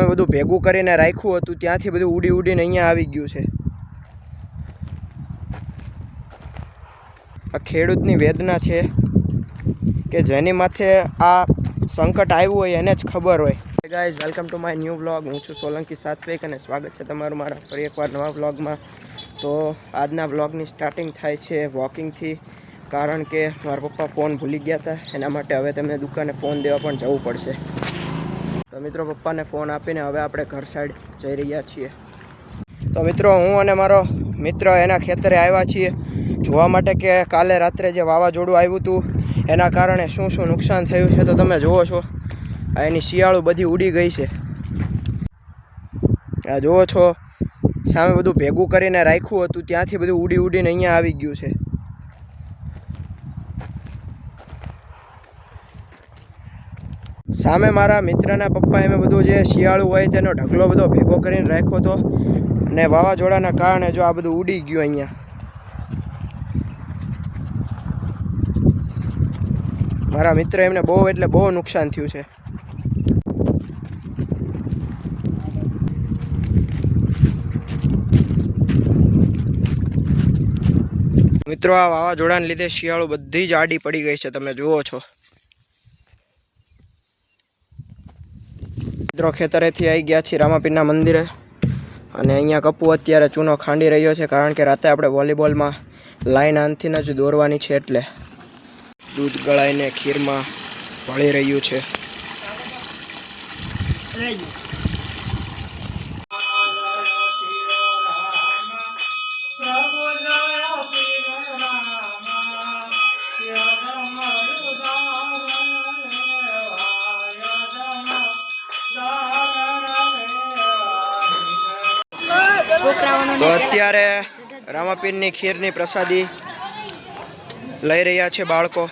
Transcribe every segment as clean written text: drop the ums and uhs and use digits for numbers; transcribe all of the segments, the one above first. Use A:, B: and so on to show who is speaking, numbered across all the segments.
A: સામે બધું ભેગું કરીને રાખ્યું હતું ત્યાંથી બધું ઉડી ઉડીને અહીંયા આવી ગયું છે। આ ખેડૂતની વેદના છે કે જેની માથે આ સંકટ આવ્યું હોય એને જ ખબર હોય। Guys, welcome to my new vlog. હું છું સોલંકી સાત્વિક અને સ્વાગત છે તમારું મારા ફરી એકવાર નવા વ્લોગમાં। તો આજના વ્લોગની સ્ટાર્ટિંગ થાય છે વોકિંગથી, કારણ કે મારા પપ્પા ફોન ભૂલી ગયા હતા, એના માટે હવે તેમને દુકાને ફોન દેવા પણ જવું પડશે। તો મિત્રો, પપ્પાને ફોન આપીને હવે આપણે ઘર સાઈડ જઈ રહ્યા છીએ। તો મિત્રો, હું અને મારો મિત્ર એના ખેતરે આવ્યા છીએ જોવા માટે કે કાલે રાત્રે જે વાવાઝોડું આવ્યું હતું એના કારણે શું શું નુકસાન થયું છે। તો તમે જુઓ છો, આ એની શિયાળો બધી ઉડી ગઈ છે। આ જુઓ છો, સામે બધું ભેગું કરીને રાખ્યું હતું ત્યાંથી બધું ઉડી ઉડીને અહીંયા આવી ગયું છે। સામે મારા મિત્રના પપ્પાએ મેં બધું જે શિયાળું હોય તેનો ઢગલો બધો ભેગો કરીને રાખ્યો હતો અને વાવાઝોડાના કારણે જો આ બધું ઉડી ગયું અહીંયા। મારા મિત્ર એમને બહુ એટલે બહુ નુકસાન થયું છે। મિત્રો, આ વાવાઝોડાને લીધે શિયાળો બધી જ આડી પડી ગઈ છે, તમે જુઓ છો। મિત્રો, ખેતરેથી આવી ગયા છીએ રામાપીરના મંદિરે અને અહીંયા કપૂ અત્યારે ચૂનો ખાંડી રહ્યો છે, કારણ કે રાતે આપણે વોલીબોલમાં લાઈન આનથી જ દોરવાની છે, એટલે દૂધ ગળાઈને ખીરમાં ભળી રહ્યું છે। તો અત્યારે રામાપીરની ખીરની પ્રસાદી લઈ રહ્યા છે બાળકો।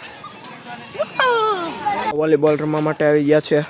A: વોલીબોલ રમવા માટે આવી ગયા છે।